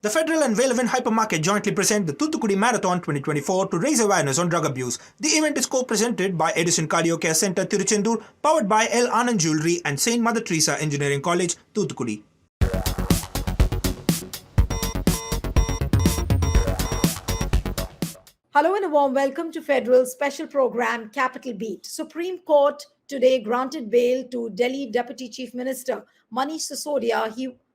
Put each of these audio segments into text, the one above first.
The Federal and Velevin Hypermarket jointly present the Thoothukudi Marathon 2024 to raise awareness on drug abuse. The event is co-presented by Edison Cardio Care Center, Tiruchendur, powered by L. Anand Jewelry and St. Mother Teresa Engineering College, Thoothukudi. Hello and a warm welcome to Federal's special program Capital Beat. Supreme Court today granted bail to Delhi Deputy Chief Minister Manish Sisodia,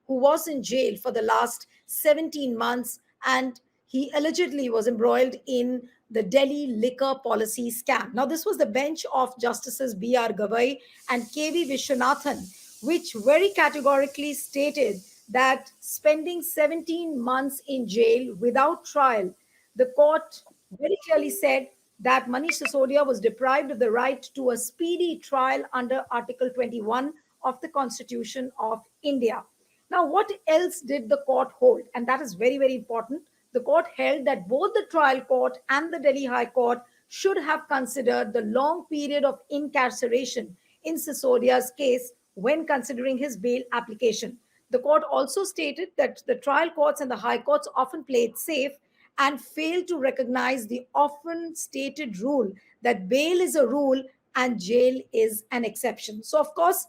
who was in jail for the last 17 months and he allegedly was embroiled in the Delhi liquor policy scam. Now, this was the bench of Justices B.R. Gavai and K.V. Vishwanathan, which very categorically stated that spending 17 months in jail without trial, the court very clearly said that Manish Sisodia was deprived of the right to a speedy trial under Article 21 of the Constitution of India. Now, what else did the court hold? And that is very, very important. The court held that both the trial court and the Delhi High Court should have considered the long period of incarceration in Sisodia's case when considering his bail application. The court also stated that the trial courts and the high courts often play it safe and fail to recognize the often stated rule that bail is a rule and jail is an exception. So, of course,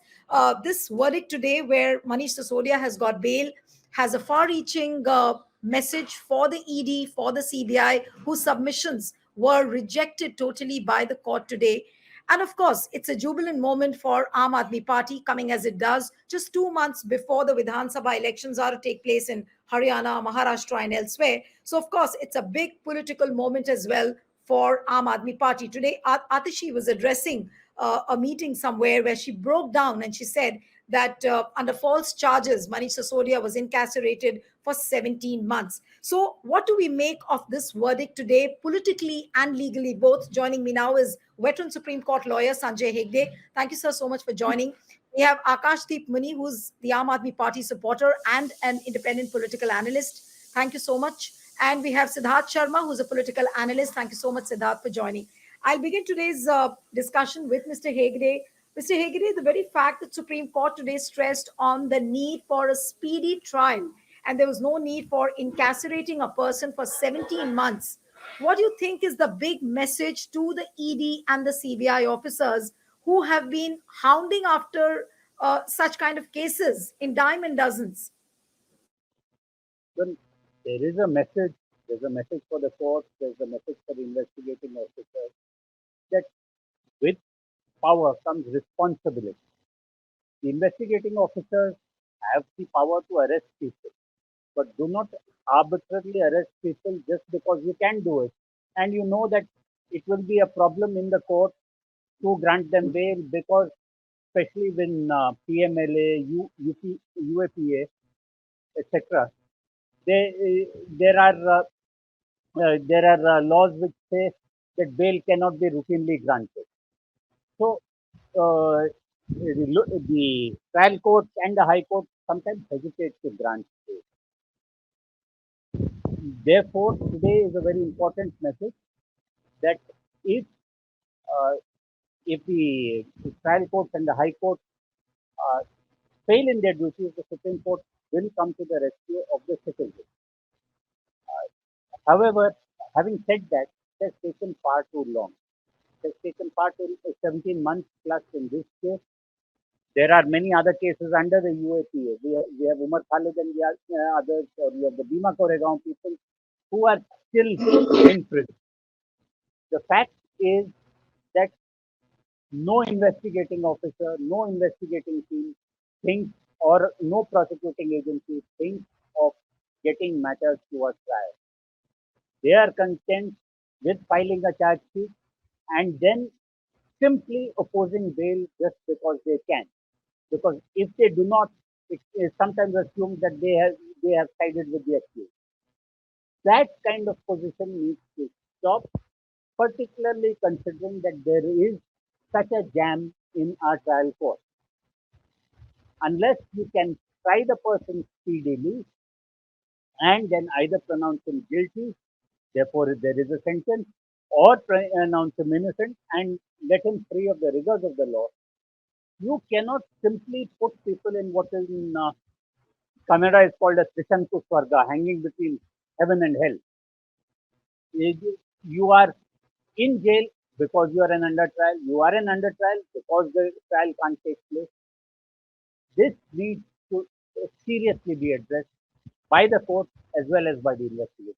this verdict today, where Manish Sisodia has got bail, has a far reaching message for the ED, for the CBI, whose submissions were rejected totally by the court today. And of course, it's a jubilant moment for Aam Aadmi Party, coming as it does just 2 months before the Vidhan Sabha elections are to take place in Haryana, Maharashtra, and elsewhere. So, of course, it's a big political moment as well for Aam Aadmi Party. Today, Atishi was addressing a meeting somewhere where she broke down and she said that under false charges, Manish Sisodia was incarcerated for 17 months. So, what do we make of this verdict today, politically and legally both? Joining me now is veteran Supreme Court lawyer Sanjay Hegde. Thank you, sir, so much for joining. We have Akashdeep Muni, who's the Aam Aadmi Party supporter and an independent political analyst. Thank you so much. And we have Siddharth Sharma, who's a political analyst. Thank you so much, Siddharth, for joining. I'll begin today's discussion with Mr. Hegde. Mr. Hegde, the very fact that Supreme Court today stressed on the need for a speedy trial and there was no need for incarcerating a person for 17 months. What do you think is the big message to the ED and the CBI officers who have been hounding after such kind of cases in dime and dozens? Well, there is a message. There's a message for the court. There's a message for the investigating officers that with power comes responsibility. The investigating officers have the power to arrest people, but do not arbitrarily arrest people just because you can do it. And you know that it will be a problem in the court to grant them bail because, especially when PMLA, UAPA, etc., there are laws which say that bail cannot be routinely granted. So the trial courts and the high court sometimes hesitate to grant bail. Therefore, today is a very important message that if uh, the trial courts and the high court uh, fail in their duties, the Supreme Court will come to the rescue of the citizens. However, having said that, it has taken far too long. It has taken far too 17 months plus in this case. There are many other cases under the UAPA. We have Umar Khalid and others, or we have the Bhima Koregaon people who are still in prison. The fact is that no investigating officer, no investigating team thinks, or no prosecuting agency thinks of getting matters to a trial. They are content with filing a charge sheet and then simply opposing bail just because they can. Because if they do not, it is sometimes assumed that they have sided with the accused. That kind of position needs to stop, particularly considering that there is such a jam in our trial court. Unless you can try the person speedily and then either pronounce him guilty, therefore there is a sentence, or pronounce him innocent and let him free of the rigors of the law, you cannot simply put people in what is Kannada is called as Trishanku Swarga, hanging between heaven and hell. You are in jail because you are an under trial. You are an under trial because the trial can't take place. This needs to seriously be addressed by the court as well as by the investigators.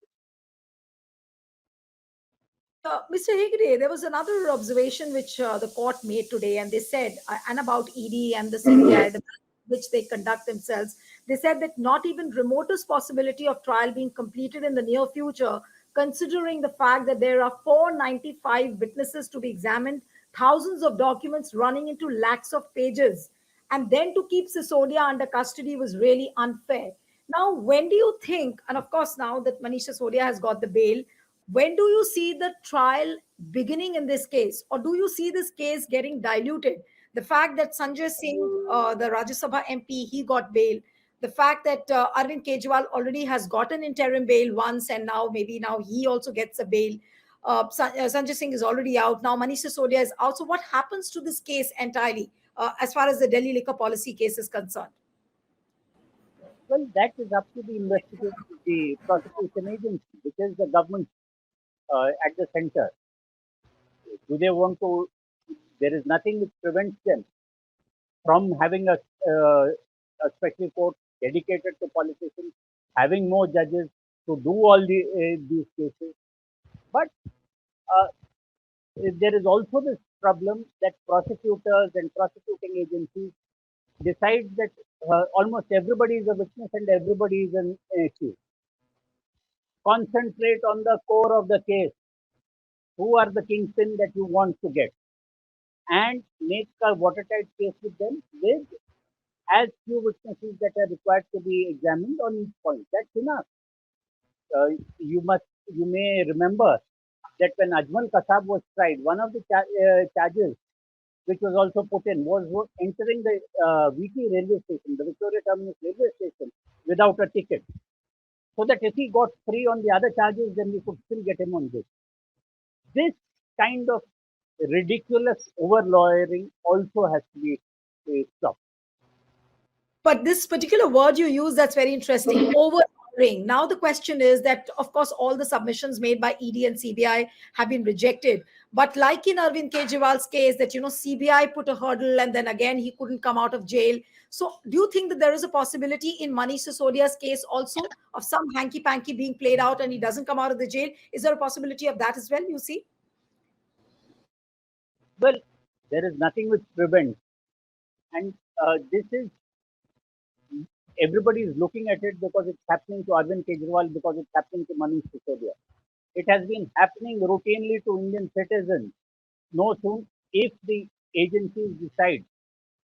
Mr. Hegde, there was another observation which the court made today, and they said, and about ED and the CBI, the which they conduct themselves, they said that not even remotest possibility of trial being completed in the near future, considering the fact that there are 495 witnesses to be examined, thousands of documents running into lakhs of pages, and then to keep Sisodia under custody was really unfair. Now, when do you think, and of course, now that Manish Sisodia has got the bail, when do you see the trial beginning in this case, or do you see this case getting diluted? The fact that Sanjay Singh, the Rajya Sabha MP, he got bail. The fact that Arvind Kejriwal already has gotten interim bail once, and now maybe now he also gets a bail. Sanjay Singh is already out now. Manish Sisodia is out. So what happens to this case entirely, as far as the Delhi liquor policy case is concerned? Well, that is up to the investigation, the prosecution agency, which is the government at the center. Do they want to? There is nothing which prevents them from having a special court dedicated to politicians, having more judges to do all these cases. But uh, there is also this problem that prosecutors and prosecuting agencies decide that almost everybody is a witness and everybody is an accused. Concentrate on the core of the case. Who are the kingpin that you want to get? And make a watertight case with them with as few witnesses that are required to be examined on each point. That's enough. Uh, you may remember that when Ajmal Kasab was tried, one of the charges which was also put in was entering the VT railway station, the Victoria Terminus railway station, without a ticket. So that if he got free on the other charges, then we could still get him on this. This kind of ridiculous over lawyering also has to be stopped. But this particular word you use, that's very interesting. Overpowering. Now the question is that, of course, all the submissions made by ED and CBI have been rejected. But like in Arvind Kejriwal's case, that CBI put a hurdle and then again he couldn't come out of jail. So do you think that there is a possibility in Manish Sisodia's case also of some hanky panky being played out and he doesn't come out of the jail? Is there a possibility of that as well? You see? Well, there is nothing which prevents, and this is everybody is looking at it because it's happening to Arvind Kejriwal, because it's happening to Manish Sisodia. It has been happening routinely to Indian citizens. No soon, if the agencies decide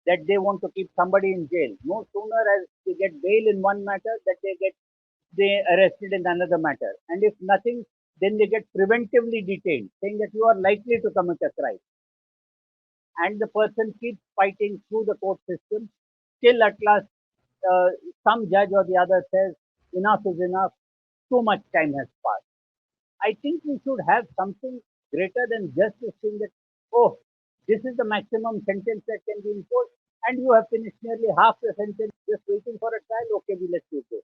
that they want to keep somebody in jail, no sooner as they get bail in one matter that they arrested in another matter, and if nothing, then they get preventively detained, saying that you are likely to commit a crime, and the person keeps fighting through the court system. Till at last, uh, some judge or the other says, enough is enough, too much time has passed. I think we should have something greater than just saying that, oh, this is the maximum sentence that can be imposed, and you have finished nearly half the sentence just waiting for a trial. Okay, we let you go.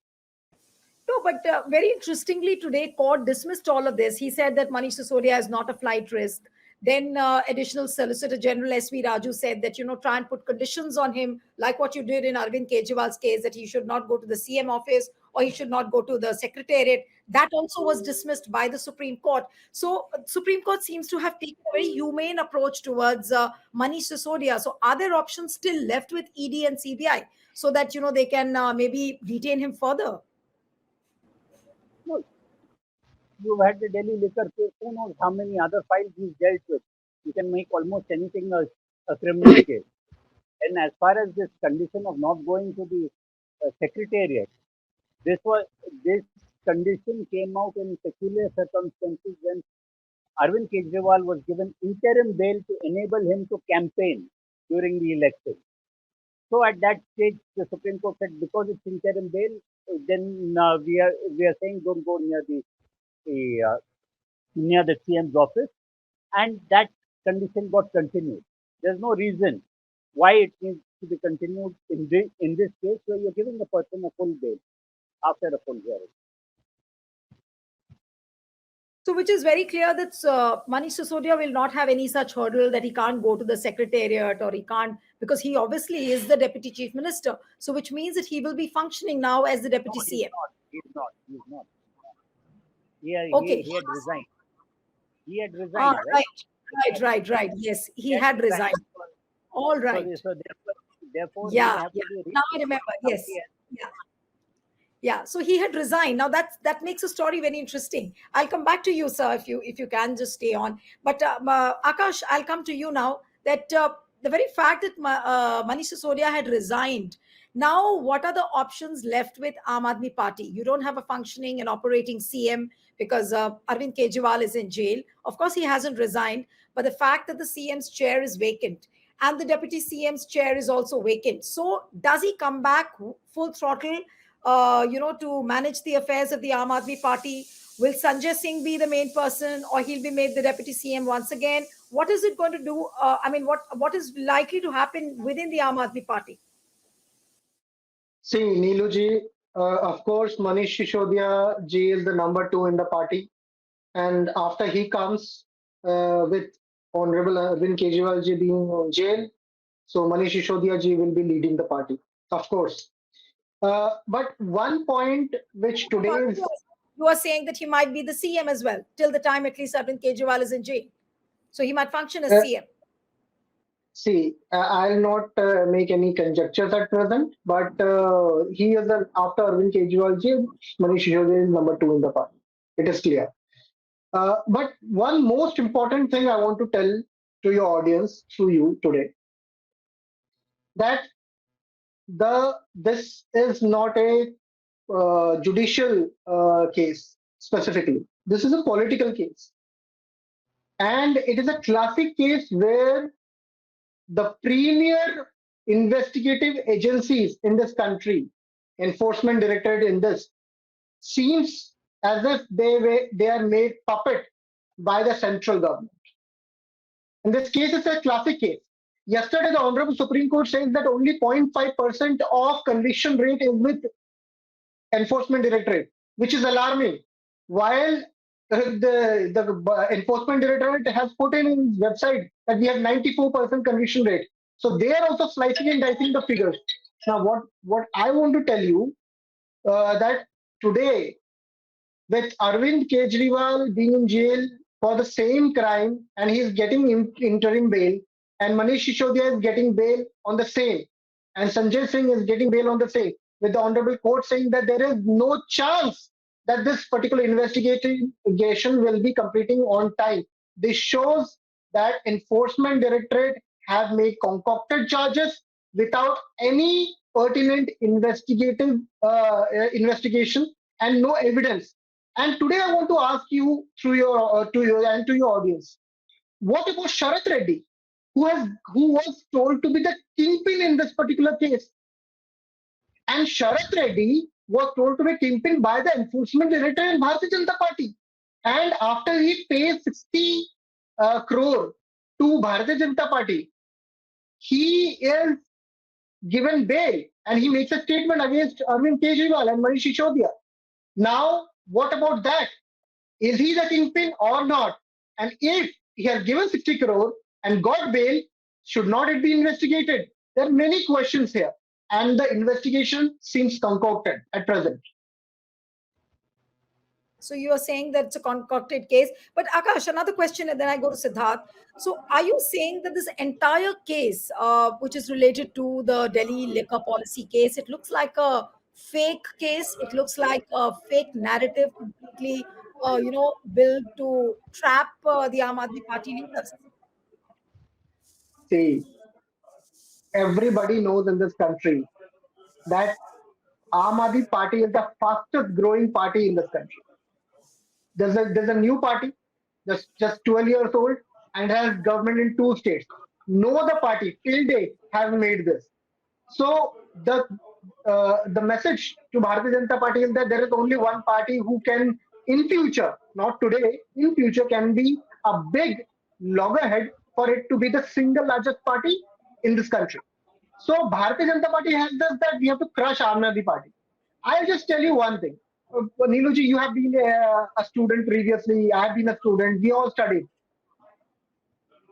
No, but very interestingly, today court dismissed all of this. He said that Manish Sisodia is not a flight risk. Then additional Solicitor General S.V. Raju said that try and put conditions on him, like what you did in Arvind Kejriwal's case, that he should not go to the CM office or he should not go to the Secretariat. That also was dismissed by the Supreme Court. So Supreme Court seems to have taken a very humane approach towards Manish Sisodia. So are there options still left with ED and CBI so that they can maybe detain him further? No, you've had the Delhi liquor case. Who knows how many other files he's dealt with? You can make almost anything a criminal case. And as far as this condition of not going to the secretariat, this was this condition came out in peculiar circumstances when Arvind Kejriwal was given interim bail to enable him to campaign during the election. So at that stage, the Supreme Court said because it's interim bail, then we are saying don't go the near the CM's office, and that condition got continued. There's no reason why it needs to be continued in this case where you're giving the person a full bail after a full hearing. So, which is very clear that Manish Sisodia will not have any such hurdle that he can't go to the secretariat or he can't, because he obviously is the deputy chief minister. So, which means that he will be functioning now as the deputy No, CM. he's not. He, Okay. he had resigned. He had Ah, resigned, right? right. Yes, he He had had resigned. resigned. All right. So therefore, he will Yeah, have yeah. to be Now I remember. Yes. somebody else. Yeah. Yeah, so he had resigned. Now that makes the story very interesting. I'll come back to you, sir, if you can just stay on. But Akash, I'll come to you now. That the very fact that Manish Sisodia had resigned. Now, what are the options left with Aam Aadmi Party? You don't have a functioning and operating CM because Arvind Kejriwal is in jail. Of course, he hasn't resigned, but the fact that the CM's chair is vacant and the deputy CM's chair is also vacant. So, does he come back full throttle? To manage the affairs of the Aam Aadmi Party? Will Sanjay Singh be the main person, or he'll be made the deputy CM once again? What is it going to do? What is likely to happen within the Aam Aadmi Party? See, Neeluji, of course, Manish Sisodiya ji is the number two in the party. And after he comes with Honorable Arvind Kejriwal ji being in jail, so Manish Sisodiya ji will be leading the party, of course. But one point which today is, You are saying that he might be the CM as well, till the time at least Arvind Kejriwal is in jail. So he might function as uh, CM. see, I'll not make any conjectures at present, but he is after Arvind Kejriwal ji, Manish Sisodiya is number two in the party. It is clear. But one most important thing I want to tell to your audience through you today, that this is not a judicial case specifically. This is a political case, and it is a classic case where the premier investigative agencies in this country, Enforcement Directorate in this, seems as if they are made puppet by the central government. And this case is a classic case. Yesterday, the Honorable Supreme Court says that only 0.5% of conviction rate is with Enforcement Directorate, which is alarming. While the Enforcement Directorate has put in its website that we have 94% conviction rate. So they are also slicing and dicing the figures. Now, what I want to tell you that today, with Arvind Kejriwal being in jail for the same crime and he is getting interim bail, and Manish Sisodiya is getting bail on the same, and Sanjay Singh is getting bail on the same, with the Honorable Court saying that there is no chance that this particular investigation will be completing on time. This shows that Enforcement Directorate have made concocted charges without any pertinent investigative investigation and no evidence. And today I want to ask you through your to you and to your audience, what about Sharath Reddy, who was told to be the kingpin in this particular case? And Sharath Reddy was told to be kingpin by the Enforcement Directorate in Bharatiya Janata Party. And after he pays 60 crore to Bharatiya Janata Party, he is given bail and he makes a statement against Arvind Kejriwal and Manish Sisodiya. Now, what about that? Is he the kingpin or not? And if he has given 60 crore and got bail, should not it be investigated? There are many questions here, and the investigation seems concocted at present. So you are saying that it's a concocted case. But Akash, another question, and then I go to Siddharth. So are you saying that this entire case, which is related to the Delhi liquor policy case, it looks like a fake case? It looks like a fake narrative, completely, built to trap the Aam Aadmi Party leaders? See, everybody knows in this country that Aam Aadmi Party is the fastest growing party in this country. There's a new party that's just 12 years old and has government in two states. No other party till date has made this. So the message to Bharatiya Janata Party is that there is only one party who can, in future, not today, in future can be a big loggerhead for it to be the single largest party in this country. So Bharatiya Janata Party has this that we have to crush Aam Aadmi Party. I'll just tell you one thing. Neeluji, you have been a student previously. I have been a student. We all studied.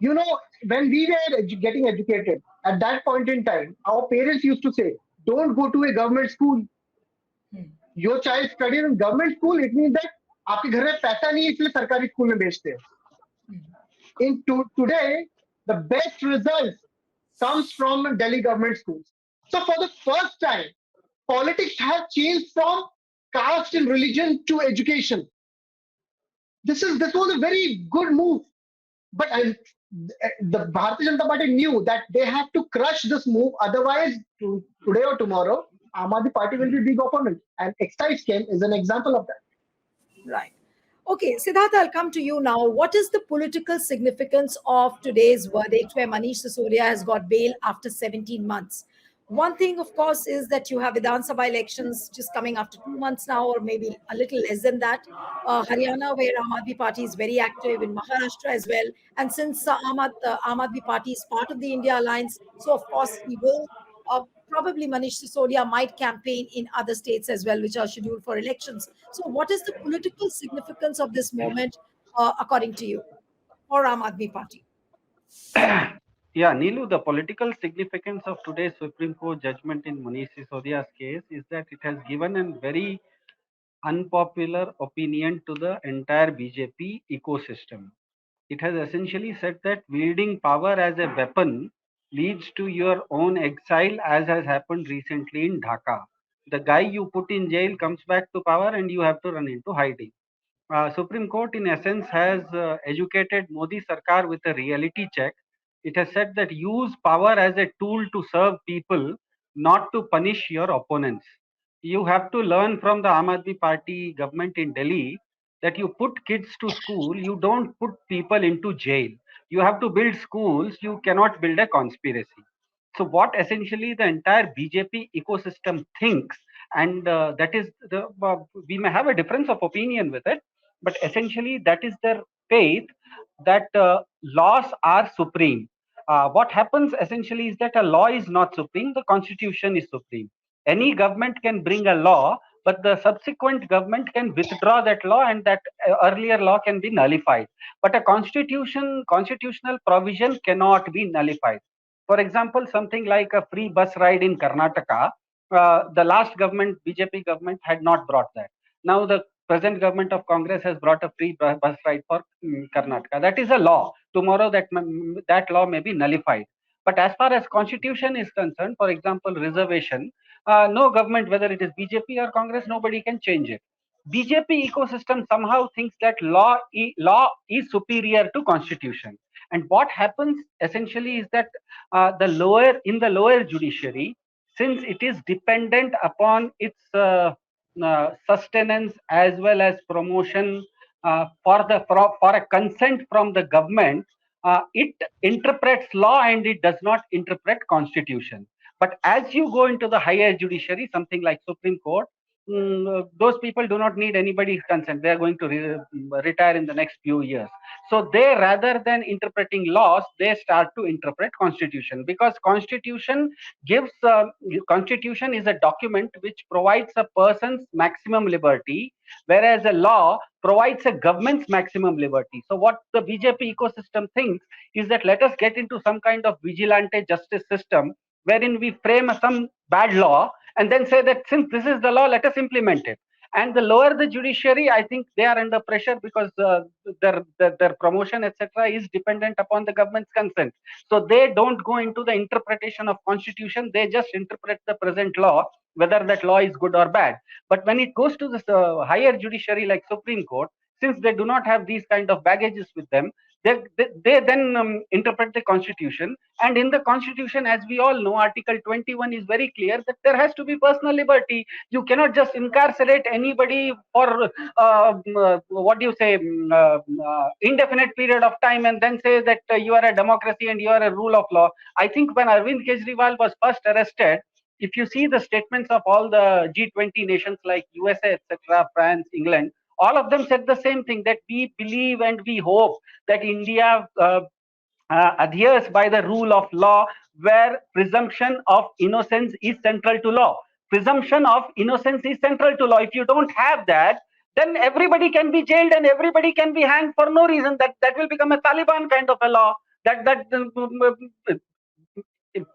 You know, when we were getting educated, at that point in time, our parents used to say, don't go to a government school. Your child studies in government school, it means that आपके घर में पैसा नहीं है इसलिए सरकारी school में भेजते हैं. Today, the best results comes from Delhi government schools. So for the first time, politics have changed from caste and religion to education. This was a very good move. But the Bharatiya Janata Party knew that they have to crush this move. Otherwise, today or tomorrow, Aam Aadmi Party will be big opponent. And excise scheme is an example of that. Right. Okay, Siddhartha, I'll come to you now. What is the political significance of today's verdict where Manish Sisodia has got bail after 17 months? One thing, of course, is that you have Vidhan Sabha elections just coming after 2 months now, or maybe a little less than that. Haryana, where Aam Aadmi Party is very active, in Maharashtra as well. And since Aam Aadmi Party is part of the India Alliance, so of course he will probably Manish Sisodia might campaign in other states as well, which are scheduled for elections. So, what is the political significance of this moment, according to you, for Aam Aadmi Party? Yeah, Neelu, the political significance of today's Supreme Court judgment in Manish Sisodia's case is that it has given a very unpopular opinion to the entire BJP ecosystem. It has essentially said that wielding power as a weapon leads to your own exile, as has happened recently in Dhaka. The guy you put in jail comes back to power and you have to run into hiding. Supreme Court, in essence, has educated Modi Sarkar with a reality check. It has said that use power as a tool to serve people, not to punish your opponents. You have to learn from the Aam Aadmi Party government in Delhi that you put kids to school, you don't put people into jail. You have to build schools, you cannot build a conspiracy. So what essentially the entire BJP ecosystem thinks, and that is we may have a difference of opinion with it, but essentially that is their faith that laws are supreme. What happens essentially is that a law is not supreme, the constitution is supreme. Any government can bring a law, but the subsequent government can withdraw that law and that earlier law can be nullified. But a constitutional provision cannot be nullified. For example, something like a free bus ride in Karnataka, the last government, BJP government, had not brought that. Now the present government of Congress has brought a free bus ride for Karnataka. That is a law. Tomorrow that law may be nullified. But as far as constitution is concerned, for example, reservation, no government, whether it is BJP or Congress, nobody can change it. BJP ecosystem somehow thinks that law is superior to constitution. And what happens essentially is that in the lower judiciary, since it is dependent upon its sustenance as well as promotion for a consent from the government, it interprets law and it does not interpret constitution. But as you go into the higher judiciary, something like Supreme Court, those people do not need anybody's consent. They are going to retire in the next few years. So they, rather than interpreting laws, they start to interpret constitution, because constitution is a document which provides a person's maximum liberty, whereas a law provides a government's maximum liberty. So what the BJP ecosystem thinks is that let us get into some kind of vigilante justice system wherein we frame some bad law and then say that since this is the law, let us implement it. And the lower the judiciary, I think they are under pressure because their promotion, etc., is dependent upon the government's consent. So they don't go into the interpretation of constitution. They just interpret the present law, whether that law is good or bad. But when it goes to the higher judiciary like Supreme Court, since they do not have these kind of baggages with them, they then interpret the constitution. And in the constitution, as we all know, Article 21 is very clear that there has to be personal liberty. You cannot just incarcerate anybody for indefinite period of time and then say that you are a democracy and you are a rule of law. I think when Arvind Kejriwal was first arrested, if you see the statements of all the G20 nations like USA, etc., France, England, all of them said the same thing, that we believe and we hope that India adheres by the rule of law, where presumption of innocence is central to law. Presumption of innocence is central to law. If you don't have that, then everybody can be jailed and everybody can be hanged for no reason. That will become a Taliban kind of a law.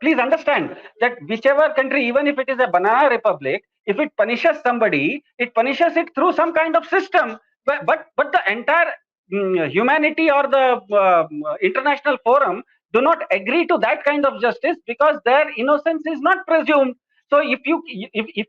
Please understand that whichever country, even if it is a banana republic, if it punishes somebody, it punishes it through some kind of system. But the entire humanity or the international forum do not agree to that kind of justice, because their innocence is not presumed. So if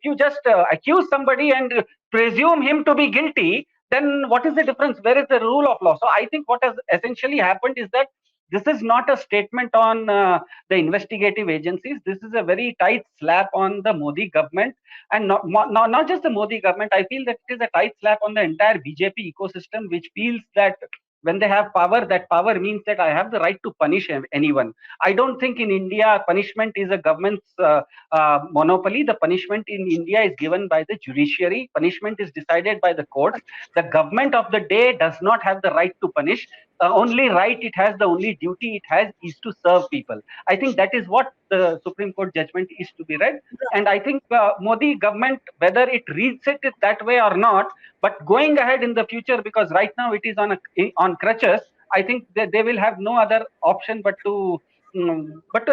you just accuse somebody and presume him to be guilty, then what is the difference? Where is the rule of law? So I think what has essentially happened is that this is not a statement on the investigative agencies. This is a very tight slap on the Modi government, and not just the Modi government. I feel that it is a tight slap on the entire BJP ecosystem, which feels that when they have power, that power means that I have the right to punish anyone. I don't think in India punishment is a government's monopoly. The punishment in India is given by the judiciary. Punishment is decided by the courts. The government of the day does not have the right to punish. Only right it has, the only duty it has is to serve people. I think that is what the Supreme Court judgment is to be read. And I think Modi government, whether it reads it that way or not, but going ahead in the future, because right now it is on crutches, I think that they will have no other option but to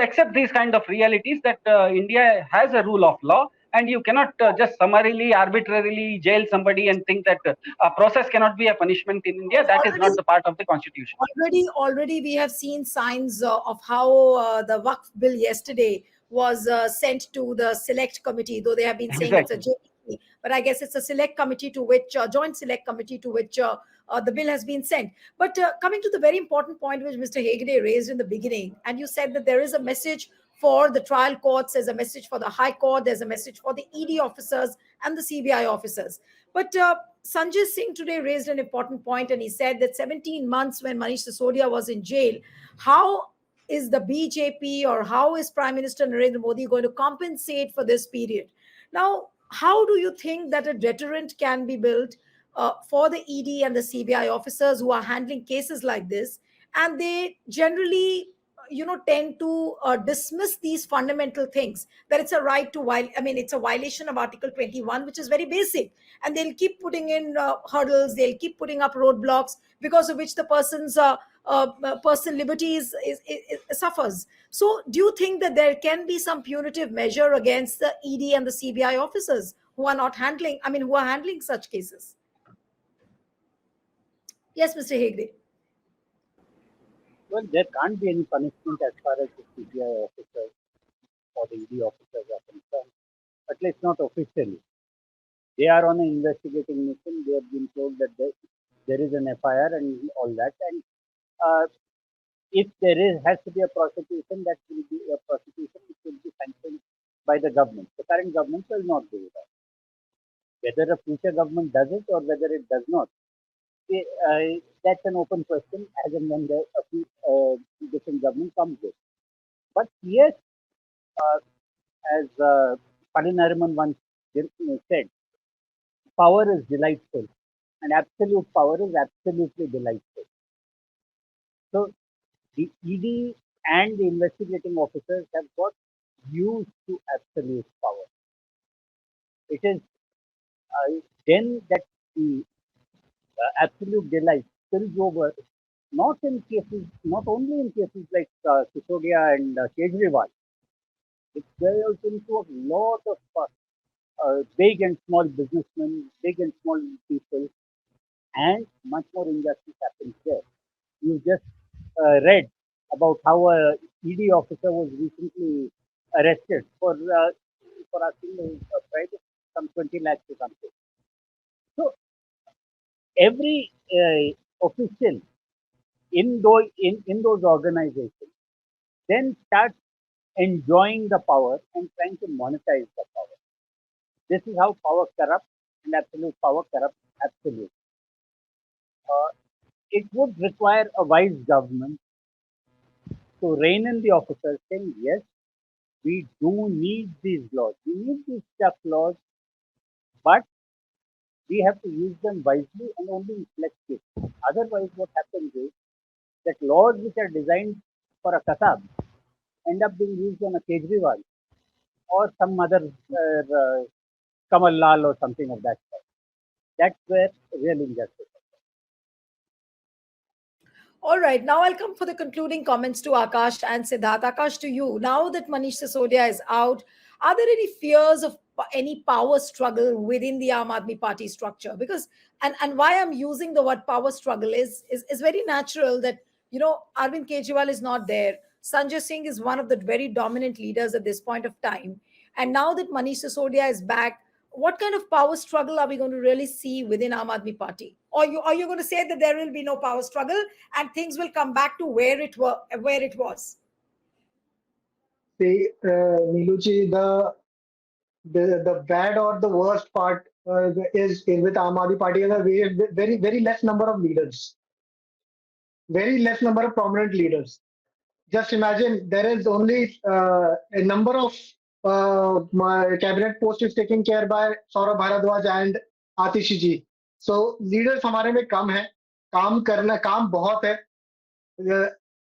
accept these kind of realities, that India has a rule of law, and you cannot just summarily, arbitrarily jail somebody and think that a process cannot be a punishment in India. That is not the part of the constitution. Already we have seen signs of how the Waqf bill yesterday was sent to the select committee, though they have been saying it's a JPC, but I guess it's a select committee to which, joint select committee to which the bill has been sent. But coming to the very important point which Mr. Hegde raised in the beginning, and you said that there is a message for the trial courts, there's a message for the High Court, there's a message for the ED officers and the CBI officers. But Sanjay Singh today raised an important point, and he said that 17 months when Manish Sisodia was in jail, how is the BJP or how is Prime Minister Narendra Modi going to compensate for this period? Now, how do you think that a deterrent can be built for the ED and the CBI officers who are handling cases like this? And they generally tend to dismiss these fundamental things, that it's a right to it's a violation of Article 21, which is very basic, and they'll keep putting in hurdles, they'll keep putting up roadblocks, because of which the person's personal liberties suffers. So do you think that there can be some punitive measure against the ED and the CBI officers who are not handling who are handling such cases? Yes, Mr. Hegde. Well, there can't be any punishment as far as the CBI officers or the ED officers are concerned, at least not officially. They are on an investigating mission. They have been told that there is an FIR and all that. And if has to be a prosecution, that will be a prosecution which will be sanctioned by the government. The current government will not do that. Whether a future government does it or whether it does not, that's an open question as and when a different government comes with. But yes, as Paddy Nariman once said, power is delightful, and absolute power is absolutely delightful. So the ED and the investigating officers have got used to absolute power. It is then that the absolute delight spills over, not only in cases like Sisodia and Kejriwal. It goes into a lot of big and small businessmen, big and small people, and much more injustice happens there. You just read about how a ED officer was recently arrested for asking a price of some 20 lakhs or something. So every official in those organizations then starts enjoying the power and trying to monetize the power. This is how power corrupts, and absolute power corrupts absolute. It would require a wise government to rein in the officers, saying, yes, we do need these laws. We need these tough laws, but we have to use them wisely and only in select cases. Otherwise, what happens is that laws which are designed for a kasab end up being used on a Kejriwal or some other Kamal Lal or something of that sort. That's where real injustice. All right, now I'll come for the concluding comments to Akash and Siddharth. Akash, to you. Now that Manish Sisodia is out, are there any fears of any power struggle within the Aam Aadmi Party structure? Because and why I'm using the word power struggle is very natural that Arvind Kejriwal is not there. Sanjay Singh is one of the very dominant leaders at this point of time, and now that Manish Sisodia is back, what kind of power struggle are we going to really see within Aam Aadmi Party? Or you going to say that there will be no power struggle and things will come back to where it was? See, Niluji, the bad or the worst part is with Aam Aadmi Party is a very less number of leaders, very less number of prominent leaders. Just imagine there is only a number of my cabinet post is taken care by Saurabh Bharadwaj and Atishi ji. So leaders हमारे में कम है, काम बहुत है.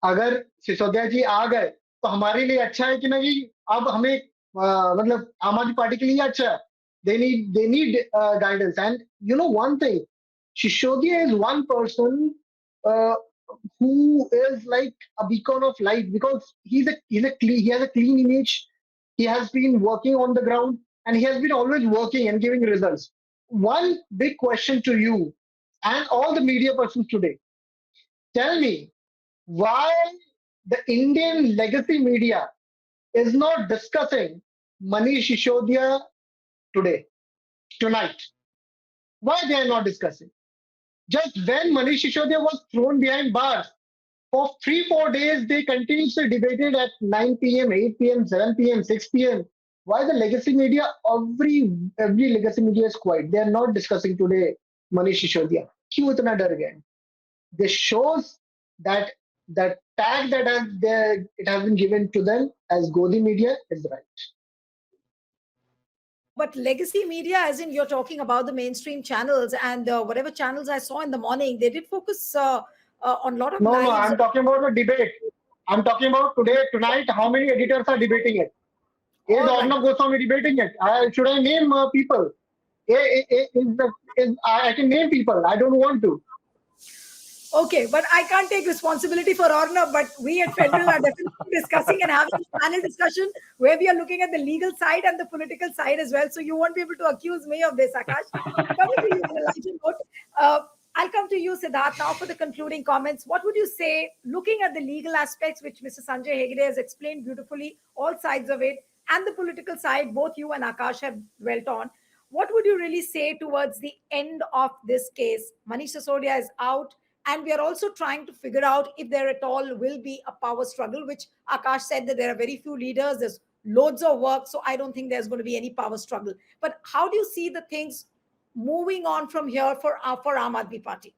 अगर सिसोदिया जी आ गए तो हमारे लिए अच्छा है कि नहीं. अब हमें मतलब आम आदमी पार्टी के लिए अच्छा है. They need guidance. And you know one thing, Sisodia is one person uh, who is like a beacon of light because he has a clean image. He has been working on the ground and he has been always working and giving results. One big question to you and all the media persons today: tell me why the Indian legacy media is not discussing Manish Sisodia tonight. Why they are not discussing? Just when Manish Sisodia was thrown behind bars, for 3-4 days, they continuously debated at 9 p.m., 8 p.m., 7 p.m., 6 p.m. Why the legacy media, every legacy media is quiet. They are not discussing today Manish Sisodia. क्यों इतना डर गए? This shows that the tag that it has been given to them as Godi media is right. But legacy media, as in you're talking about the mainstream channels and whatever channels I saw in the morning, they did focus on a lot of No, lives. I'm talking about the debate. I'm talking about tonight, how many editors are debating it? Is All right. Arnav Goswami debating it? Should I name people? I can name people. I don't want to. Okay, but I can't take responsibility for Orna, but we at Federal are definitely discussing and having a panel discussion where we are looking at the legal side and the political side as well. So you won't be able to accuse me of this, Akash. Coming to you on a lighter note, I'll come to you, Siddharth, now for the concluding comments. What would you say, looking at the legal aspects, which Mr. Sanjay Hegde has explained beautifully, all sides of it, and the political side, both you and Akash have dwelt on. What would you really say towards the end of this case? Manish Sisodia is out, and we are also trying to figure out if there at all will be a power struggle, which Akash said that there are very few leaders, there's loads of work, so I don't think there's going to be any power struggle. But how do you see the things moving on from here for Aam Aadmi Party?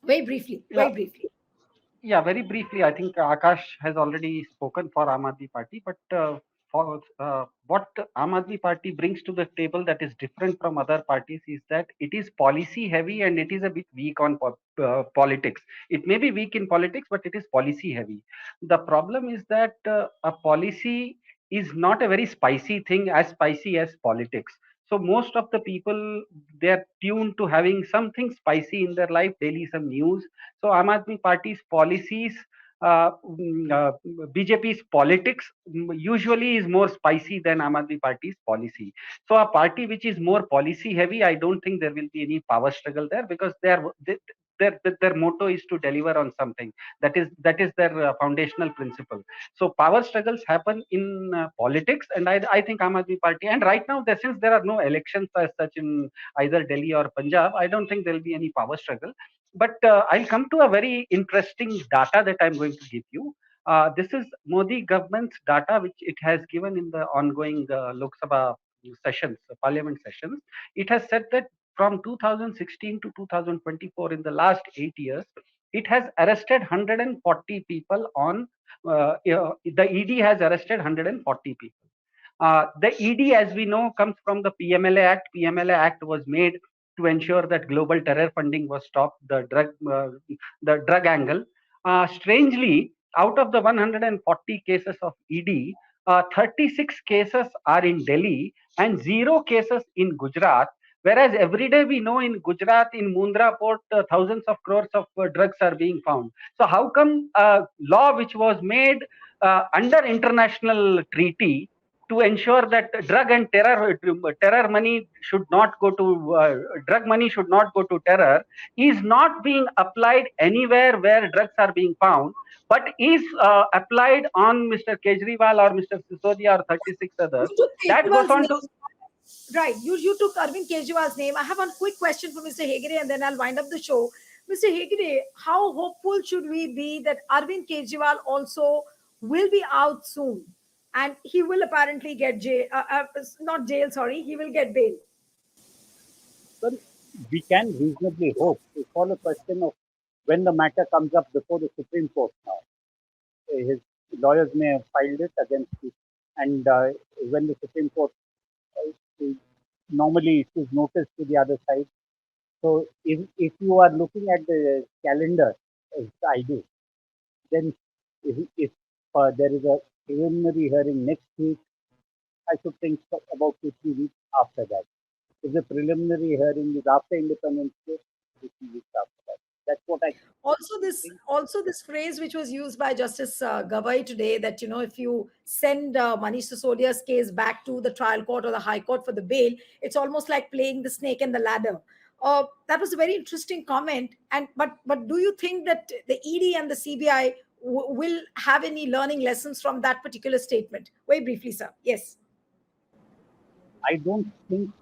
Very briefly, Yeah. very briefly. Yeah, very briefly, I think Akash has already spoken for Aam Aadmi Party, but for what Aam Aadmi Party brings to the table that is different from other parties is that it is policy heavy and it is a bit weak on politics. It may be weak in politics, but it is policy heavy. The problem is that a policy is not a very spicy thing, as spicy as politics. So most of the people, they are tuned to having something spicy in their life, daily some news. So Aam Aadmi Party's policies, BJP's politics usually is more spicy than Aam Aadmi Party's policy. So a party which is more policy heavy, I don't think there will be any power struggle there because their motto is to deliver on something. That is their foundational principle. So power struggles happen in politics, and I think Aam Aadmi Party, and right now, since there are no elections as such in either Delhi or Punjab, I don't think there will be any power struggle. But I'll come to a very interesting data that I'm going to give you. This is Modi government's data, which it has given in the ongoing Lok Sabha sessions, parliament sessions. It has said that from 2016 to 2024, in the last 8 years, it has arrested 140 people on, the ED has arrested 140 people. The ED, as we know, comes from the PMLA Act. PMLA Act was made to ensure that global terror funding was stopped, the drug angle. Strangely, out of the 140 cases of ED, 36 cases are in Delhi and 0 cases in Gujarat. Whereas every day we know in Gujarat, in Mundra port, thousands of crores of drugs are being found. So how come a law which was made under international treaty to ensure that drug and terror money should not go to drug money should not go to terror, is not being applied anywhere where drugs are being found, but is applied on Mr. Kejriwal or Mr. Sisodia or 36 others. You took That goes Kejriwal's on name. to Right. You took Arvind Kejriwal's name. I have one quick question for Mr. Hegde and then I'll wind up the show. Mr. Hegde, how hopeful should we be that Arvind Kejriwal also will be out soon? And he will apparently get jail, not jail, sorry, he will get bail. Well, we can reasonably hope. It's all a question of when the matter comes up before the Supreme Court now. His lawyers may have filed it against it, and when the Supreme Court normally issues notice to the other side. So if you are looking at the calendar, as I do, then if there is a preliminary hearing next week, I should think about 2-3 weeks after that. If the preliminary hearing is after Independence Day, 2-3 weeks after that. That's what I Also this phrase which was used by Justice Gavai today, that if you send Manish Sisodia's case back to the trial court or the high court for the bail, it's almost like playing the snake and the ladder. That was a very interesting comment. But do you think that the ED and the CBI will have any learning lessons from that particular statement? Very briefly, sir. Yes. I don't think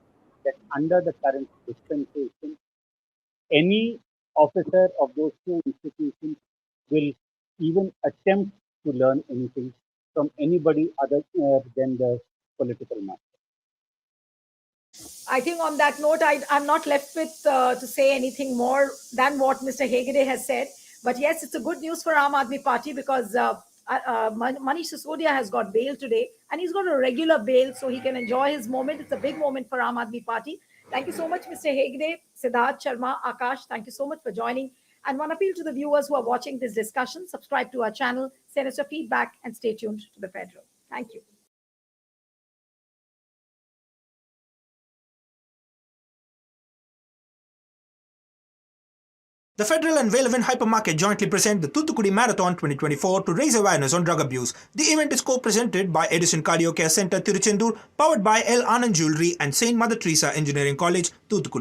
that under the current dispensation, any officer of those two institutions will even attempt to learn anything from anybody other than the political master. I think on that note, I'm not left with to say anything more than what Mr. Hegde has said. But yes, it's a good news for Aam Aadmi Party because Manish Sisodia has got bail today and he's got a regular bail so he can enjoy his moment. It's a big moment for Aam Aadmi Party. Thank you so much, Mr. Hegde, Siddharth Sharma, Akash. Thank you so much for joining. And one appeal to the viewers who are watching this discussion, subscribe to our channel, send us your feedback and stay tuned to the Federal. Thank you. The Federal and Velavan Hypermarket jointly present the Thoothukudi Marathon 2024 to raise awareness on drug abuse. The event is co-presented by Edison Cardio Care Center, Tiruchendur, powered by L. Anand Jewelry and Saint Mother Teresa Engineering College, Thoothukudi.